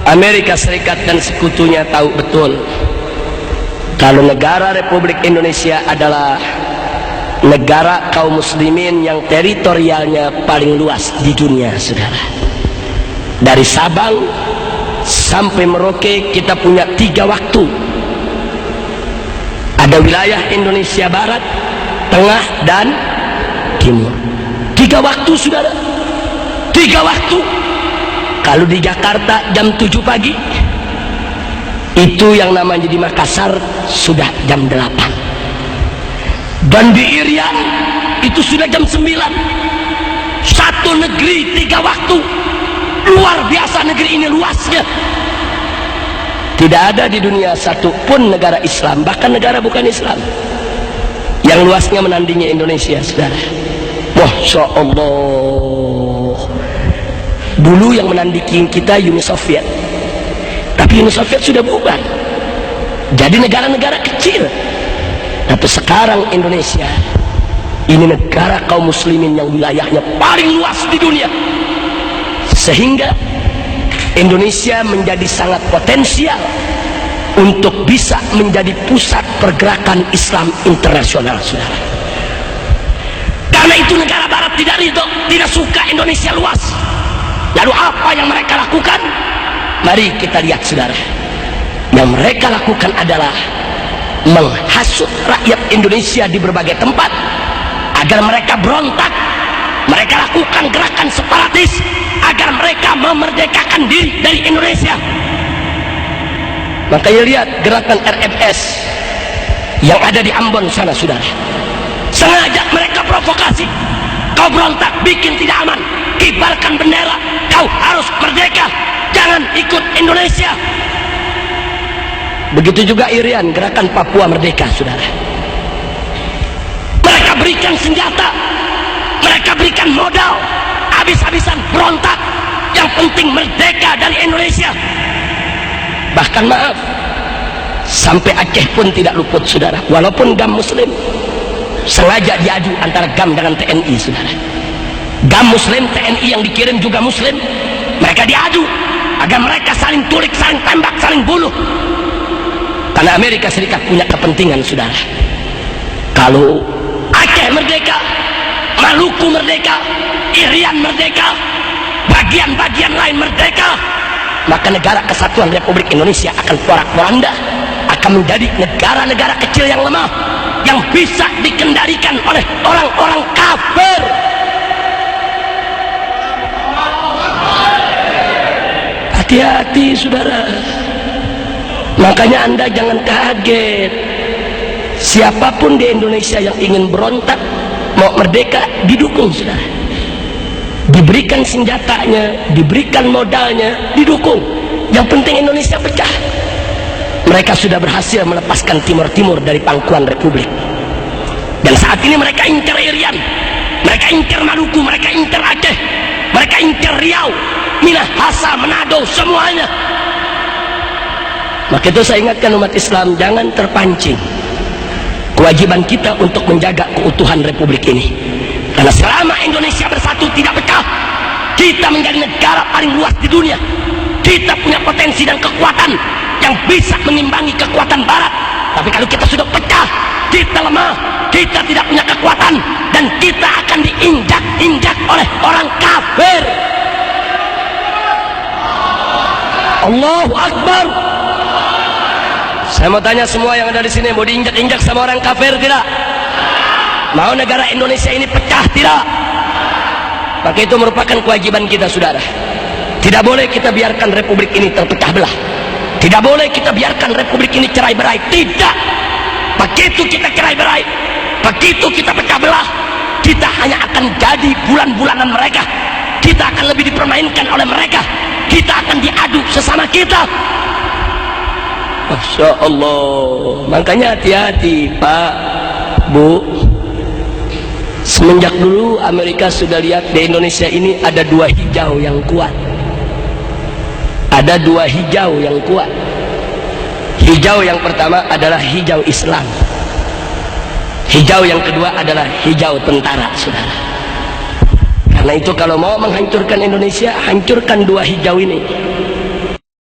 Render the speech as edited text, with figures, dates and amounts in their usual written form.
Amerika Serikat dan sekutunya tahu betul kalau negara Republik Indonesia adalah negara kaum muslimin yang teritorialnya paling luas di dunia, saudara. Dari Sabang sampai Merauke kita punya 3 waktu. Ada wilayah Indonesia Barat, Tengah, dan Timur. 3 waktu, saudara. 3 waktu. Kalau di Jakarta jam 7 pagi, itu yang namanya di Makassar sudah jam 8. Dan di Irian itu sudah jam 9. Satu negeri 3 waktu. Luar biasa negeri ini luasnya. Tidak ada di dunia satu pun negara Islam, bahkan negara bukan Islam, yang luasnya menandingi Indonesia, saudara. Masya Allah. Dulu yang menandingi kita Uni Soviet, tapi Uni Soviet sudah bubar, jadi negara-negara kecil. Tapi sekarang Indonesia ini negara kaum muslimin yang wilayahnya paling luas di dunia, sehingga Indonesia menjadi sangat potensial untuk bisa menjadi pusat pergerakan Islam internasional, saudara. Karena itu negara Barat tidak ridho, tidak suka Indonesia luas. Lalu apa yang mereka lakukan? Mari kita lihat, saudara. Yang mereka lakukan adalah menghasut rakyat Indonesia di berbagai tempat agar mereka berontak. Mereka lakukan gerakan separatis agar mereka memerdekakan diri dari Indonesia. Makanya lihat gerakan RMS yang ada di Ambon sana, saudara. Sengaja mereka provokasi. Kau berontak, bikin tidak aman, kibarkan bendera, kau harus merdeka, jangan ikut Indonesia. Begitu juga Irian, gerakan Papua Merdeka, saudara. Mereka berikan senjata, mereka berikan modal, habis-habisan berontak. Yang penting merdeka dari Indonesia. Bahkan maaf, sampai Aceh pun tidak luput, saudara. Walaupun GAM Muslim sengaja diadu antara GAM dengan TNI, saudara. GAM Muslim, TNI yang dikirim juga Muslim. Mereka diadu agar mereka saling tulik, saling tembak, saling bunuh. Karena Amerika Serikat punya kepentingan, saudara. Kalau Aceh merdeka, Maluku merdeka, Irian merdeka, bagian-bagian lain merdeka, maka negara kesatuan Republik Indonesia akan porak-poranda, akan menjadi negara-negara kecil yang lemah, yang bisa dikendalikan oleh orang-orang kafir. Hati-hati, saudara. Makanya Anda jangan kaget. Siapapun di Indonesia yang ingin berontak, mau merdeka, didukung, saudara. Diberikan senjatanya, diberikan modalnya, didukung. Yang penting Indonesia pecah. Mereka sudah berhasil melepaskan Timur-Timur dari pangkuan Republik. Dan saat ini mereka incar Irian, mereka incar Maluku, mereka incar Aceh, mereka incar Riau, Minahasa, Manado, semuanya. Maka itu saya ingatkan umat Islam, jangan terpancing. Kewajiban kita untuk menjaga keutuhan Republik ini. Karena selama Indonesia bersatu tidak pecah, kita menjadi negara paling luas di dunia. Kita punya potensi dan kekuatan yang bisa mengimbangi kekuatan Barat. Tapi kalau kita sudah pecah, kita lemah, kita tidak punya kekuatan, dan kita akan diinjak-injak oleh orang kafir. Allahu Akbar. Saya mau tanya semua yang ada di sini, mau diinjak-injak sama orang kafir tidak? Mau negara Indonesia ini pecah tidak? Maka itu merupakan kewajiban kita, saudara. Tidak boleh kita biarkan Republik ini terpecah belah. Tidak boleh kita biarkan Republik ini cerai-berai. Tidak. Begitu kita cerai-berai, begitu kita pecah belah, kita hanya akan jadi bulan-bulanan mereka. Kita akan lebih dipermainkan oleh mereka. Kita akan diadu sesama kita. Masya Allah. Makanya hati-hati, Pak, Bu. Semenjak dulu Amerika sudah lihat di Indonesia ini ada 2 hijau yang kuat. Ada 2 hijau yang kuat. Hijau yang pertama adalah hijau Islam. Hijau yang kedua adalah hijau tentara, saudara. Karena itu kalau mau menghancurkan Indonesia, hancurkan 2 hijau ini.